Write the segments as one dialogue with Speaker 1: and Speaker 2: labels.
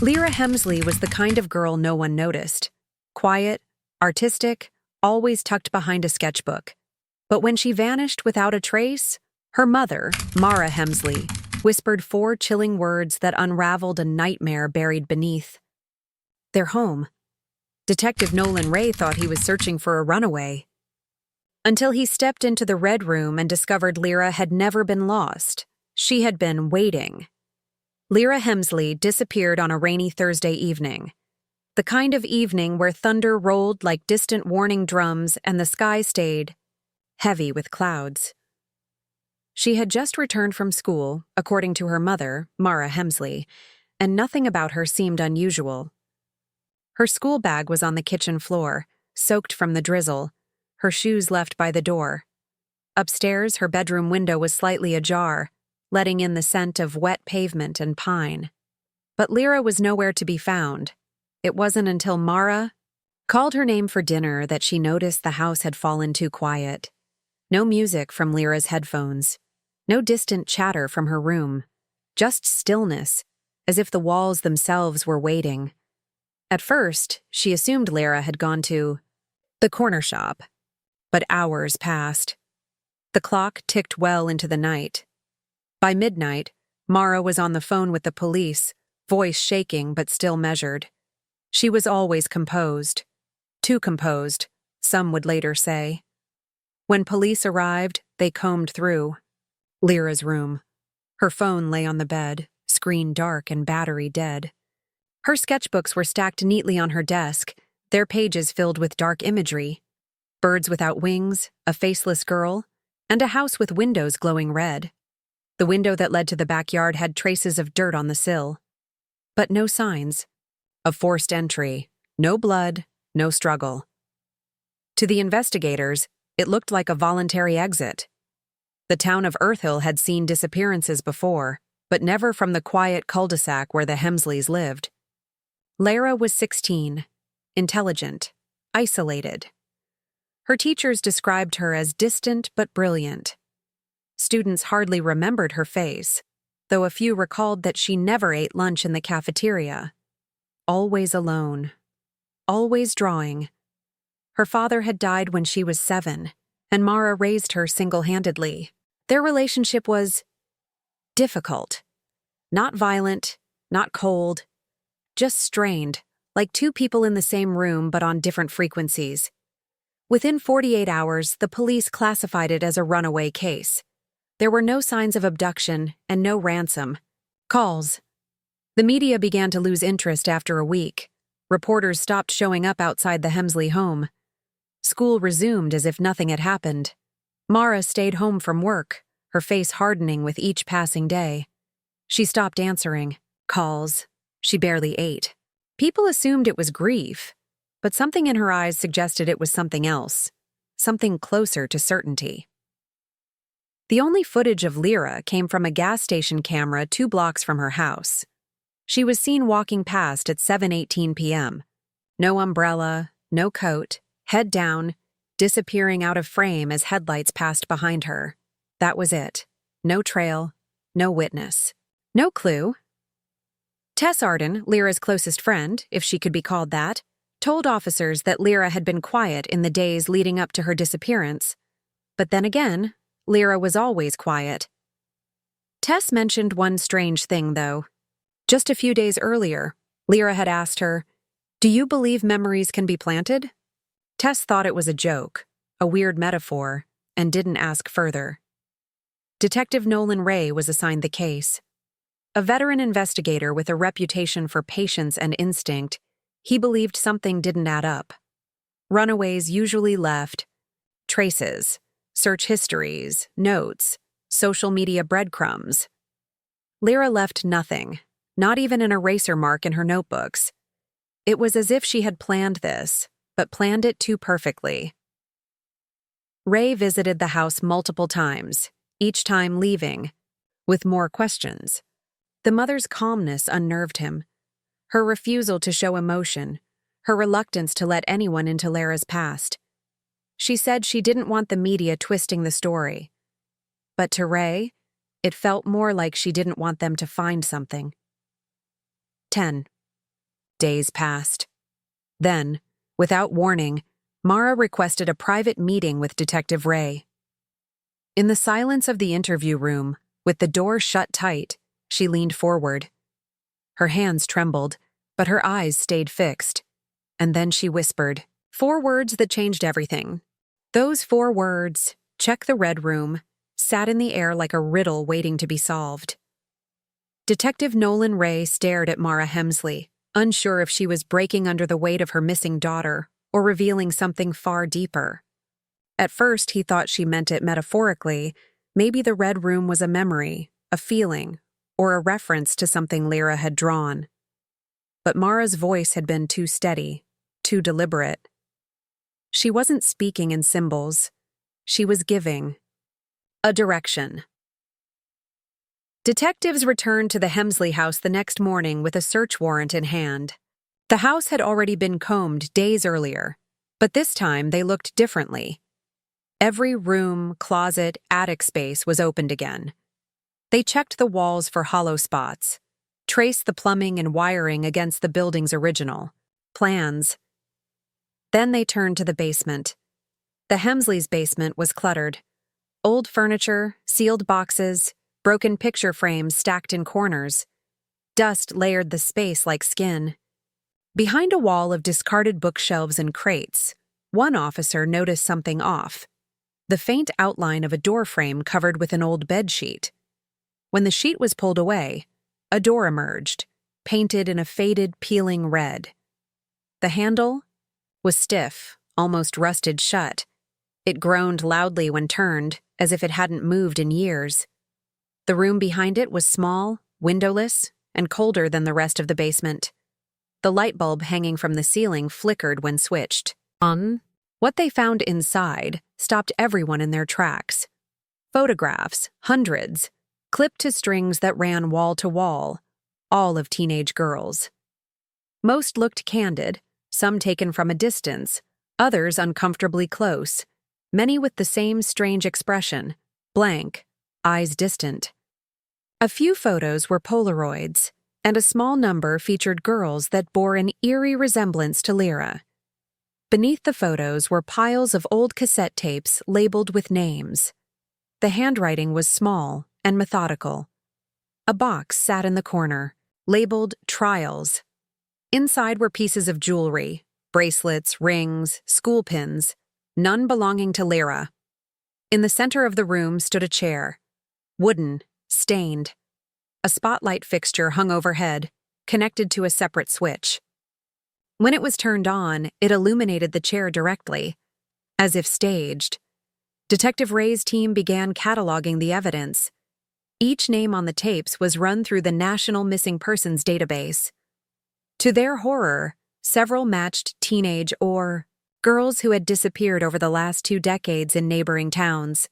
Speaker 1: Leira Hemsley was the kind of girl no one noticed. Quiet, artistic, always tucked behind a sketchbook. But when she vanished without a trace, her mother, Mara Hemsley, whispered 4 chilling words that unraveled a nightmare buried beneath. Their home. Detective Nolan Ray thought he was searching for a runaway. Until he stepped into the Red Room and discovered Leira had never been lost. She had been waiting. Leira Hemsley disappeared on a rainy Thursday evening. The kind of evening where thunder rolled like distant warning drums and the sky stayed heavy with clouds. She had just returned from school, according to her mother, Mara Hemsley, and nothing about her seemed unusual. Her school bag was on the kitchen floor, soaked from the drizzle, her shoes left by the door. Upstairs, her bedroom window was slightly ajar, letting in the scent of wet pavement and pine. But Leira was nowhere to be found. It wasn't until Mara called her name for dinner that she noticed the house had fallen too quiet. No music from Leira's headphones. No distant chatter from her room. Just stillness, as if the walls themselves were waiting. At first, she assumed Leira had gone to the corner shop. But hours passed. The clock ticked well into the night. By midnight, Mara was on the phone with the police, voice shaking but still measured. She was always composed. Too composed, some would later say. When police arrived, they combed through Leira's room. Her phone lay on the bed, screen dark and battery dead. Her sketchbooks were stacked neatly on her desk, their pages filled with dark imagery. Birds without wings, a faceless girl, and a house with windows glowing red. The window that led to the backyard had traces of dirt on the sill. But no signs. A forced entry. No blood, no struggle. To the investigators, it looked like a voluntary exit. The town of Earthhill had seen disappearances before, but never from the quiet cul-de-sac where the Hemsleys lived. Leira was 16, intelligent, isolated. Her teachers described her as distant but brilliant. Students hardly remembered her face, though a few recalled that she never ate lunch in the cafeteria. Always alone. Always drawing. Her father had died when she was 7, and Mara raised her single-handedly. Their relationship was difficult. Not violent, not cold, just strained, like 2 people in the same room but on different frequencies. Within 48 hours, the police classified it as a runaway case. There were no signs of abduction and no ransom. Calls. The media began to lose interest after a week. Reporters stopped showing up outside the Hemsley home. School resumed as if nothing had happened. Mara stayed home from work, her face hardening with each passing day. She stopped answering calls. She barely ate. People assumed it was grief, but something in her eyes suggested it was something else, something closer to certainty. The only footage of Leira came from a gas station camera 2 blocks from her house. She was seen walking past at 7:18 p.m. No umbrella, no coat, head down, disappearing out of frame as headlights passed behind her. That was it. No trail, no witness, no clue. Tess Arden, Leira's closest friend, if she could be called that, told officers that Leira had been quiet in the days leading up to her disappearance. But then again, Leira was always quiet. Tess mentioned one strange thing, though. Just a few days earlier, Leira had asked her, "Do you believe memories can be planted?" Tess thought it was a joke, a weird metaphor, and didn't ask further. Detective Nolan Ray was assigned the case. A veteran investigator with a reputation for patience and instinct, he believed something didn't add up. Runaways usually left traces, search histories, notes, social media breadcrumbs. Leira left nothing, not even an eraser mark in her notebooks. It was as if she had planned this, but planned it too perfectly. Ray visited the house multiple times, each time leaving, with more questions. The mother's calmness unnerved him. Her refusal to show emotion, her reluctance to let anyone into Leira's past. She said she didn't want the media twisting the story. But to Ray, it felt more like she didn't want them to find something. 10. Days passed. Then, without warning, Mara requested a private meeting with Detective Ray. In the silence of the interview room, with the door shut tight, she leaned forward. Her hands trembled, but her eyes stayed fixed. And then she whispered, 4 words that changed everything. Those 4 words, check the red room, sat in the air like a riddle waiting to be solved. Detective Nolan Ray stared at Leira Hemsley, unsure if she was breaking under the weight of her missing daughter or revealing something far deeper. At first, he thought she meant it metaphorically. Maybe the red room was a memory, a feeling, or a reference to something Leira had drawn. But Mara's voice had been too steady, too deliberate. She wasn't speaking in symbols. She was giving a direction. Detectives returned to the Hemsley house the next morning with a search warrant in hand. The house had already been combed days earlier, but this time they looked differently. Every room, closet, attic space was opened again. They checked the walls for hollow spots, traced the plumbing and wiring against the building's original plans. Then they turned to the basement. The Hemsleys' basement was cluttered. Old furniture, sealed boxes, broken picture frames stacked in corners. Dust layered the space like skin. Behind a wall of discarded bookshelves and crates, one officer noticed something off: the faint outline of a door frame covered with an old bedsheet. When the sheet was pulled away, a door emerged, painted in a faded, peeling red. The handle was stiff, almost rusted shut. It groaned loudly when turned, as if it hadn't moved in years. The room behind it was small, windowless, and colder than the rest of the basement. The light bulb hanging from the ceiling flickered when switched on. What they found inside stopped everyone in their tracks. Photographs, hundreds, clipped to strings that ran wall to wall, all of teenage girls. Most looked candid, some taken from a distance, others uncomfortably close, many with the same strange expression, blank, eyes distant. A few photos were Polaroids, and a small number featured girls that bore an eerie resemblance to Leira. Beneath the photos were piles of old cassette tapes labeled with names. The handwriting was small and methodical. A box sat in the corner, labeled Trials. Inside were pieces of jewelry, bracelets, rings, school pins, none belonging to Leira. In the center of the room stood a chair, wooden, stained. A spotlight fixture hung overhead, connected to a separate switch. When it was turned on, it illuminated the chair directly, as if staged. Detective Ray's team began cataloging the evidence. Each name on the tapes was run through the National Missing Persons database. To their horror, several matched teenage or girls who had disappeared over the last 2 decades in neighboring towns.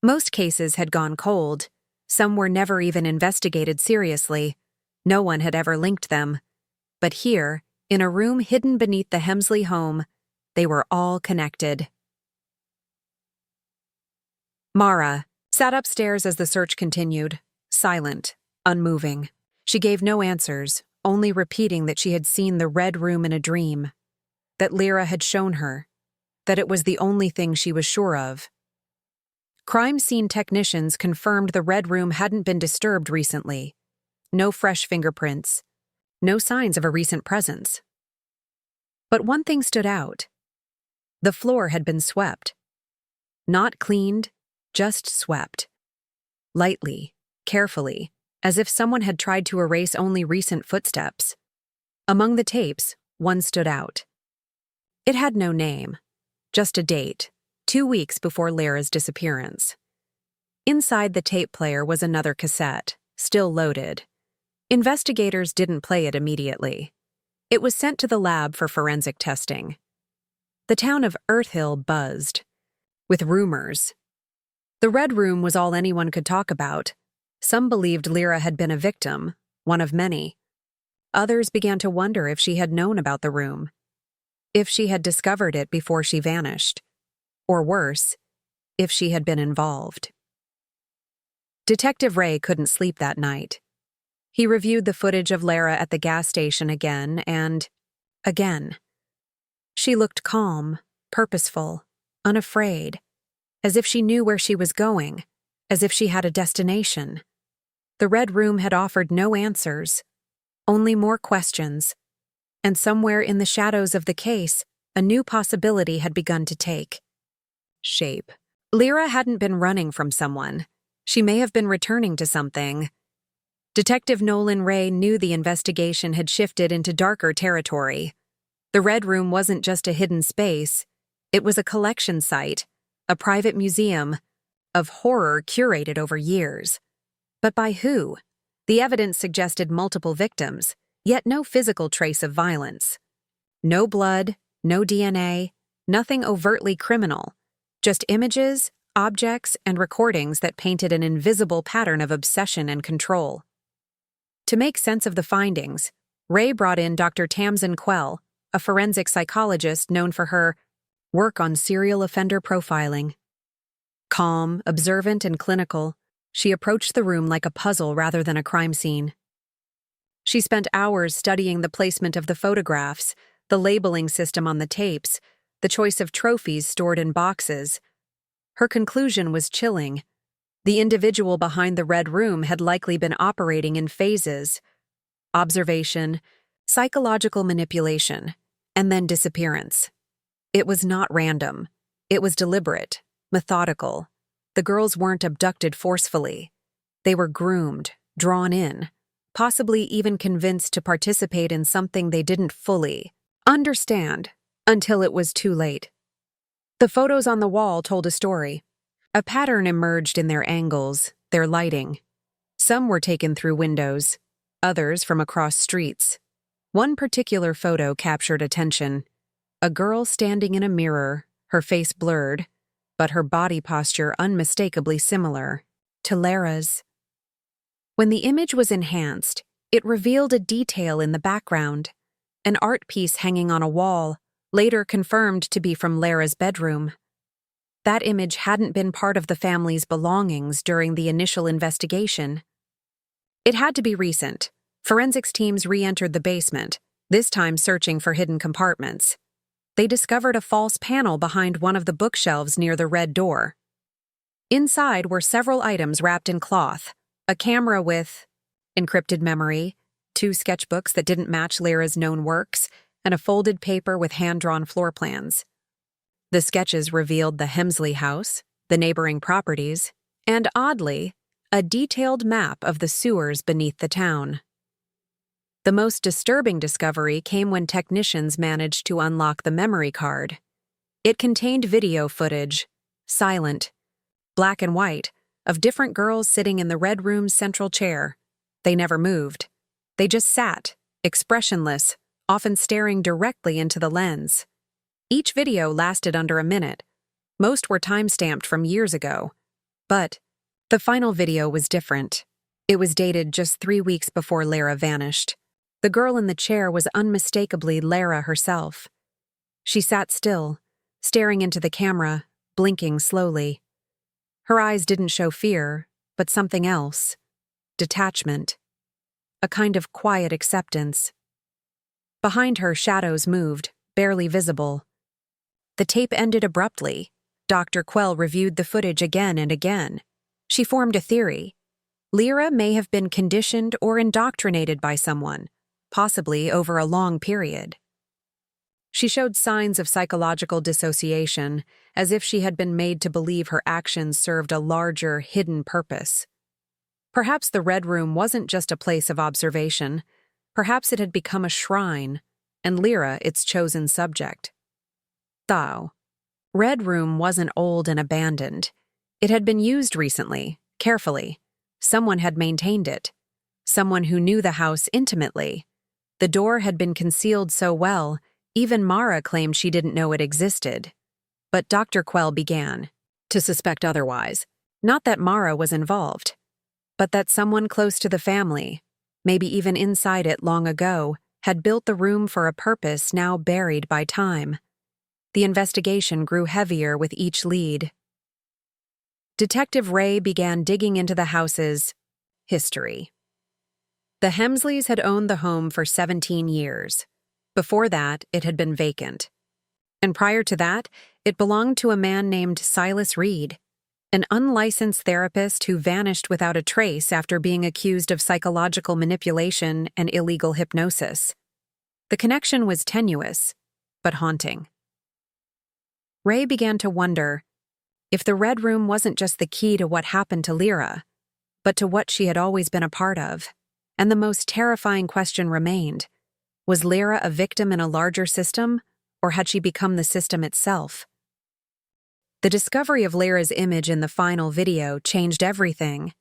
Speaker 1: Most cases had gone cold. Some were never even investigated seriously. No one had ever linked them. But here, in a room hidden beneath the Hemsley home, they were all connected. Mara sat upstairs as the search continued, silent, unmoving. She gave no answers, only repeating that she had seen the red room in a dream, that Leira had shown her, that it was the only thing she was sure of. Crime scene technicians confirmed the red room hadn't been disturbed recently. No fresh fingerprints, no signs of a recent presence. But one thing stood out. The floor had been swept. Not cleaned, just swept. Lightly, carefully, as if someone had tried to erase only recent footsteps. Among the tapes, one stood out. It had no name, just a date, 2 weeks before Leira's disappearance. Inside the tape player was another cassette, still loaded. Investigators didn't play it immediately. It was sent to the lab for forensic testing. The town of Earth Hill buzzed with rumors. The red room was all anyone could talk about. Some believed Leira had been a victim, one of many. Others began to wonder if she had known about the room, if she had discovered it before she vanished, or worse, if she had been involved. Detective Ray couldn't sleep that night. He reviewed the footage of Leira at the gas station again and again. She looked calm, purposeful, unafraid, as if she knew where she was going, as if she had a destination. The Red Room had offered no answers, only more questions, and somewhere in the shadows of the case, a new possibility had begun to take shape. Leira hadn't been running from someone. She may have been returning to something. Detective Nolan Ray knew the investigation had shifted into darker territory. The Red Room wasn't just a hidden space, it was a collection site, a private museum, of horror curated over years. But by who? The evidence suggested multiple victims, yet no physical trace of violence. No blood, no DNA, nothing overtly criminal, just images, objects, and recordings that painted an invisible pattern of obsession and control. To make sense of the findings, Ray brought in Dr. Tamsin Quell, a forensic psychologist known for her work on serial offender profiling. Calm, observant, and clinical, she approached the room like a puzzle rather than a crime scene. She spent hours studying the placement of the photographs, the labeling system on the tapes, the choice of trophies stored in boxes. Her conclusion was chilling. The individual behind the Red Room had likely been operating in phases: observation, psychological manipulation, and then disappearance. It was not random. It was deliberate, methodical. The girls weren't abducted forcefully. They were groomed, drawn in, possibly even convinced to participate in something they didn't fully understand until it was too late. The photos on the wall told a story. A pattern emerged in their angles, their lighting. Some were taken through windows, others from across streets. One particular photo captured attention. A girl standing in a mirror, her face blurred, but her body posture unmistakably similar to Leira's. When the image was enhanced, it revealed a detail in the background, an art piece hanging on a wall, later confirmed to be from Leira's bedroom. That image hadn't been part of the family's belongings during the initial investigation. It had to be recent. Forensics teams re-entered the basement, this time searching for hidden compartments. They discovered a false panel behind one of the bookshelves near the red door. Inside were several items wrapped in cloth, a camera with encrypted memory, 2 sketchbooks that didn't match Leira's known works, and a folded paper with hand-drawn floor plans. The sketches revealed the Hemsley house, the neighboring properties, and, oddly, a detailed map of the sewers beneath the town. The most disturbing discovery came when technicians managed to unlock the memory card. It contained video footage, silent, black and white, of different girls sitting in the Red Room's central chair. They never moved. They just sat, expressionless, often staring directly into the lens. Each video lasted under a minute. Most were time-stamped from years ago. But the final video was different. It was dated just 3 weeks before Leira vanished. The girl in the chair was unmistakably Leira herself. She sat still, staring into the camera, blinking slowly. Her eyes didn't show fear, but something else. Detachment. A kind of quiet acceptance. Behind her, shadows moved, barely visible. The tape ended abruptly. Dr. Quell reviewed the footage again and again. She formed a theory. Leira may have been conditioned or indoctrinated by someone, possibly over a long period. She showed signs of psychological dissociation, as if she had been made to believe her actions served a larger, hidden purpose. Perhaps the Red Room wasn't just a place of observation. Perhaps it had become a shrine, and Leira its chosen subject. Though, Red Room wasn't old and abandoned. It had been used recently, carefully. Someone had maintained it. Someone who knew the house intimately. The door had been concealed so well, even Mara claimed she didn't know it existed. But Dr. Quell began to suspect otherwise. Not that Mara was involved, but that someone close to the family, maybe even inside it long ago, had built the room for a purpose now buried by time. The investigation grew heavier with each lead. Detective Ray began digging into the house's history. The Hemsleys had owned the home for 17 years. Before that, it had been vacant. And prior to that, it belonged to a man named Silas Reed, an unlicensed therapist who vanished without a trace after being accused of psychological manipulation and illegal hypnosis. The connection was tenuous, but haunting. Ray began to wonder if the Red Room wasn't just the key to what happened to Leira, but to what she had always been a part of. And the most terrifying question remained: was Leira a victim in a larger system, or had she become the system itself? The discovery of Leira's image in the final video changed everything.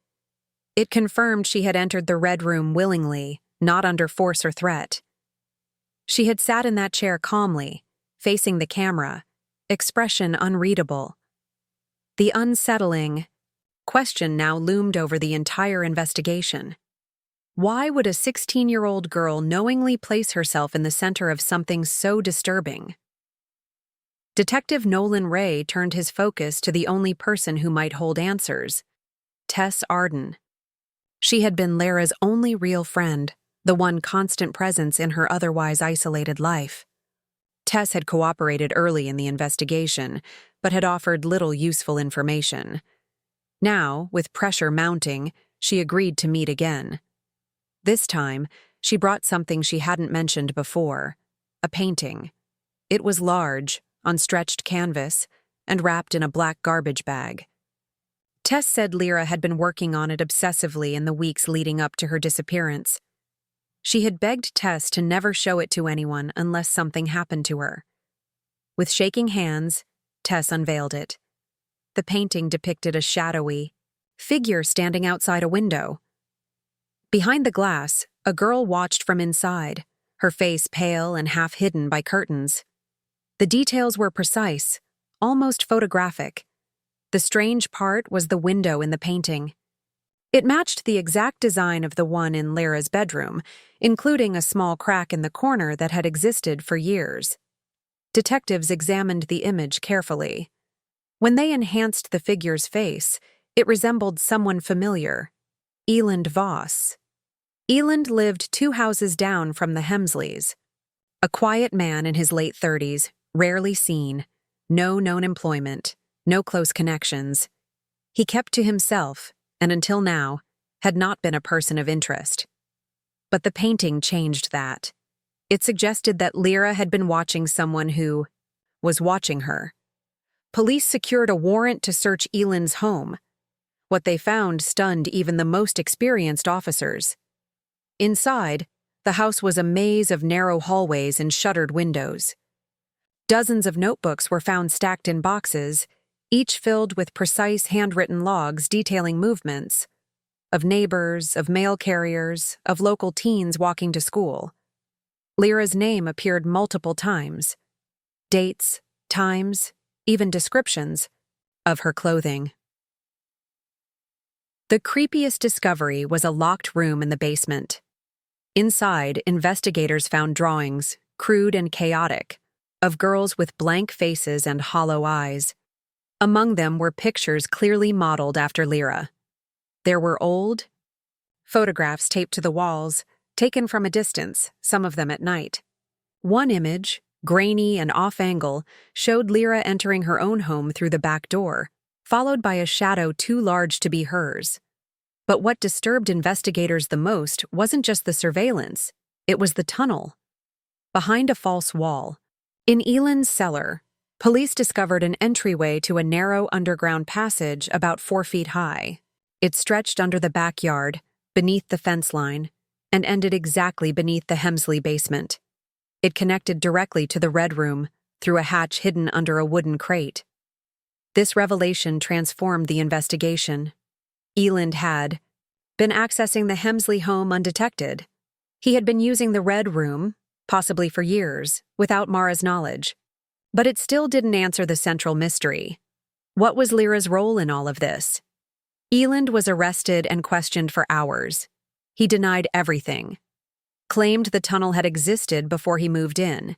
Speaker 1: It confirmed she had entered the Red Room willingly, not under force or threat. She had sat in that chair calmly, facing the camera, expression unreadable. The unsettling question now loomed over the entire investigation. Why would a 16-year-old girl knowingly place herself in the center of something so disturbing? Detective Nolan Ray turned his focus to the only person who might hold answers: Tess Arden. She had been Leira's only real friend, the one constant presence in her otherwise isolated life. Tess had cooperated early in the investigation, but had offered little useful information. Now, with pressure mounting, she agreed to meet again. This time, she brought something she hadn't mentioned before: a painting. It was large, on stretched canvas, and wrapped in a black garbage bag. Tess said Leira had been working on it obsessively in the weeks leading up to her disappearance. She had begged Tess to never show it to anyone unless something happened to her. With shaking hands, Tess unveiled it. The painting depicted a shadowy figure standing outside a window. Behind the glass, a girl watched from inside, her face pale and half hidden by curtains. The details were precise, almost photographic. The strange part was the window in the painting. It matched the exact design of the one in Leira's bedroom, including a small crack in the corner that had existed for years. Detectives examined the image carefully. When they enhanced the figure's face, it resembled someone familiar: Eland Voss. Eland lived 2 houses down from the Hemsleys. A quiet man in his late 30s, rarely seen, no known employment, no close connections. He kept to himself, and until now, had not been a person of interest. But the painting changed that. It suggested that Leira had been watching someone who was watching her. Police secured a warrant to search Eland's home. What they found stunned even the most experienced officers. Inside, the house was a maze of narrow hallways and shuttered windows. Dozens of notebooks were found stacked in boxes, each filled with precise handwritten logs detailing movements of neighbors, of mail carriers, of local teens walking to school. Leira's name appeared multiple times. Dates, times, even descriptions of her clothing. The creepiest discovery was a locked room in the basement. Inside, investigators found drawings, crude and chaotic, of girls with blank faces and hollow eyes. Among them were pictures clearly modeled after Leira. There were old photographs taped to the walls, taken from a distance, some of them at night. One image, grainy and off-angle, showed Leira entering her own home through the back door, followed by a shadow too large to be hers. But what disturbed investigators the most wasn't just the surveillance, it was the tunnel. Behind a false wall, in Eland's cellar, police discovered an entryway to a narrow underground passage about 4 feet high. It stretched under the backyard, beneath the fence line, and ended exactly beneath the Hemsley basement. It connected directly to the Red Room through a hatch hidden under a wooden crate. This revelation transformed the investigation. Eland had been accessing the Hemsley home undetected. He had been using the Red Room, possibly for years, without Mara's knowledge. But it still didn't answer the central mystery. What was Leira's role in all of this? Eland was arrested and questioned for hours. He denied everything. Claimed the tunnel had existed before he moved in.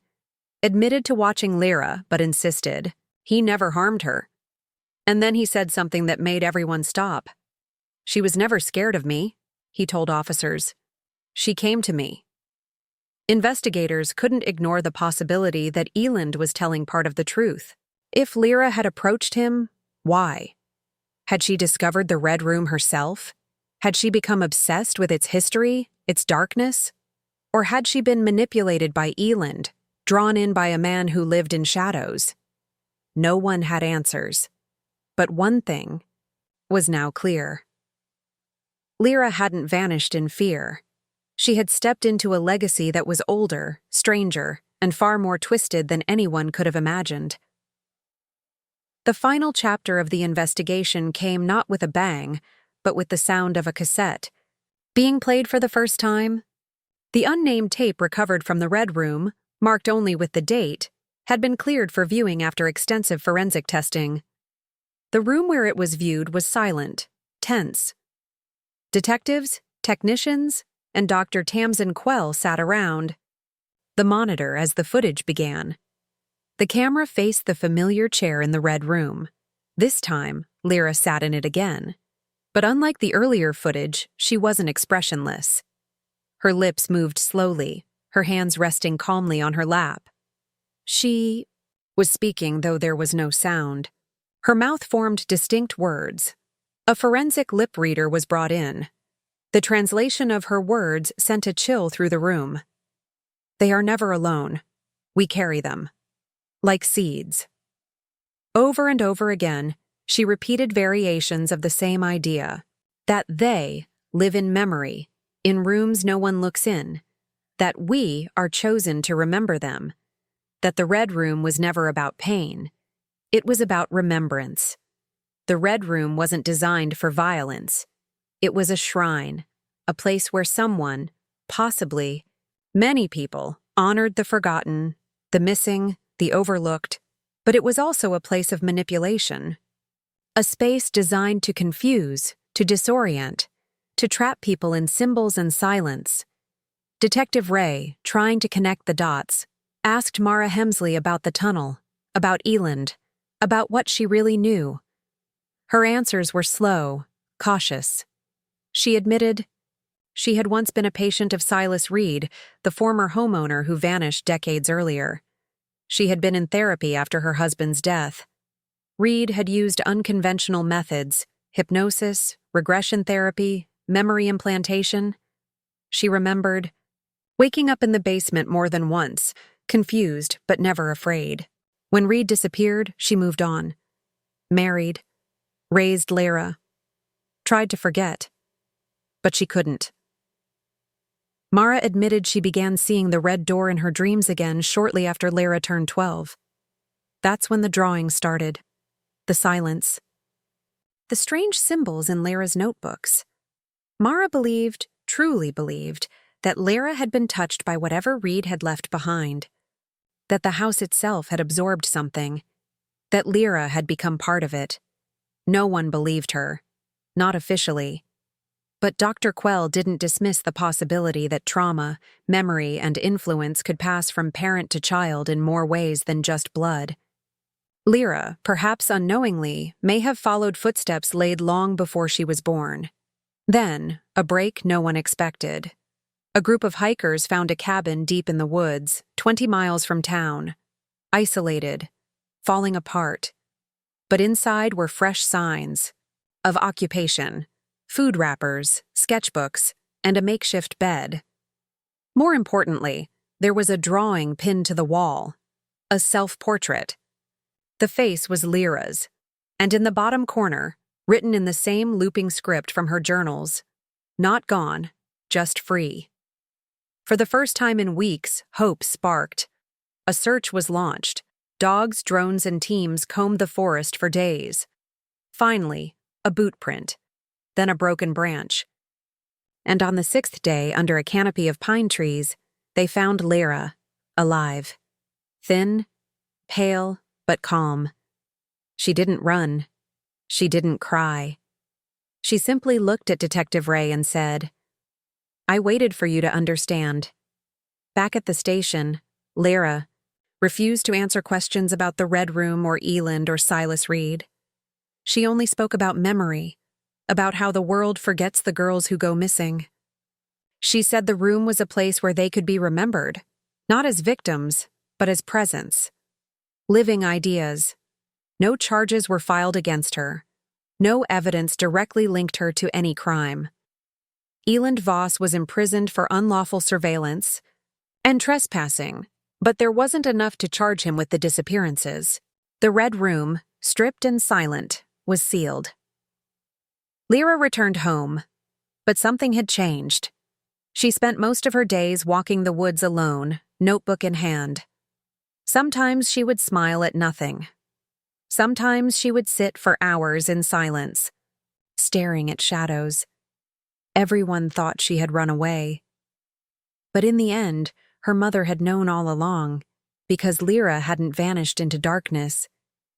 Speaker 1: Admitted to watching Leira, but insisted he never harmed her. And then he said something that made everyone stop. "She was never scared of me," he told officers. She came to me. Investigators couldn't ignore the possibility that Eland was telling part of the truth. If Leira had approached him, why? Had she discovered the Red Room herself? Had she become obsessed with its history, its darkness? Or had she been manipulated by Eland, drawn in by a man who lived in shadows? No one had answers. But one thing was now clear. Leira hadn't vanished in fear. She had stepped into a legacy that was older, stranger, and far more twisted than anyone could have imagined. The final chapter of the investigation came not with a bang, but with the sound of a cassette. Being played for the first time, the unnamed tape recovered from the Red Room, marked only with the date, had been cleared for viewing after extensive forensic testing. The room where it was viewed was silent, tense. Detectives, technicians, and Dr. Tamsin Quell sat around the monitor as the footage began. The camera faced the familiar chair in the Red Room. This time, Leira sat in it again. But unlike the earlier footage, she wasn't expressionless. Her lips moved slowly, her hands resting calmly on her lap. She was speaking, though there was no sound. Her mouth formed distinct words. A forensic lip reader was brought in. The translation of her words sent a chill through the room. They are never alone. We carry them. Like seeds. Over and over again, she repeated variations of the same idea, that they live in memory, in rooms no one looks in, that we are chosen to remember them, that the Red Room was never about pain. It was about remembrance. The Red Room wasn't designed for violence. It was a shrine, a place where someone, possibly many people, honored the forgotten, the missing, the overlooked, but it was also a place of manipulation. A space designed to confuse, to disorient, to trap people in symbols and silence. Detective Ray, trying to connect the dots, asked Leira Hemsley about the tunnel, about Eland, about what she really knew. Her answers were slow, cautious. She admitted she had once been a patient of Silas Reed, the former homeowner who vanished decades earlier. She had been in therapy after her husband's death. Reed had used unconventional methods, hypnosis, regression therapy, memory implantation. She remembered waking up in the basement more than once, confused but never afraid. When Reed disappeared, she moved on. Married, raised Leira, tried to forget, but she couldn't. Mara admitted she began seeing the red door in her dreams again shortly after Leira turned 12. That's when the drawing started. The silence. The strange symbols in Leira's notebooks. Mara believed, truly believed, that Leira had been touched by whatever Reed had left behind. That the house itself had absorbed something. That Leira had become part of it. No one believed her. Not officially. But Dr. Quell didn't dismiss the possibility that trauma, memory, and influence could pass from parent to child in more ways than just blood. Leira, perhaps unknowingly, may have followed footsteps laid long before she was born. Then, a break no one expected. A group of hikers found a cabin deep in the woods, 20 miles from town. Isolated, falling apart. But inside were fresh signs of occupation. Food wrappers, sketchbooks, and a makeshift bed. More importantly, there was a drawing pinned to the wall, a self-portrait. The face was Leira's, and in the bottom corner, written in the same looping script from her journals, not gone, just free. For the first time in weeks, hope sparked. A search was launched. Dogs, drones, and teams combed the forest for days. Finally, a boot print. Then a broken branch. And on the 6th day, under a canopy of pine trees, they found Leira, alive. Thin, pale, but calm. She didn't run. She didn't cry. She simply looked at Detective Ray and said, "I waited for you to understand." Back at the station, Leira refused to answer questions about the Red Room or Eland or Silas Reed. She only spoke about memory, about how the world forgets the girls who go missing. She said the room was a place where they could be remembered, not as victims, but as presence. Living ideas. No charges were filed against her. No evidence directly linked her to any crime. Eland Voss was imprisoned for unlawful surveillance and trespassing, but there wasn't enough to charge him with the disappearances. The Red Room, stripped and silent, was sealed. Leira returned home, but something had changed. She spent most of her days walking the woods alone, notebook in hand. Sometimes she would smile at nothing. Sometimes she would sit for hours in silence, staring at shadows. Everyone thought she had run away. But in the end, her mother had known all along, because Leira hadn't vanished into darkness.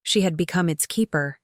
Speaker 1: She had become its keeper.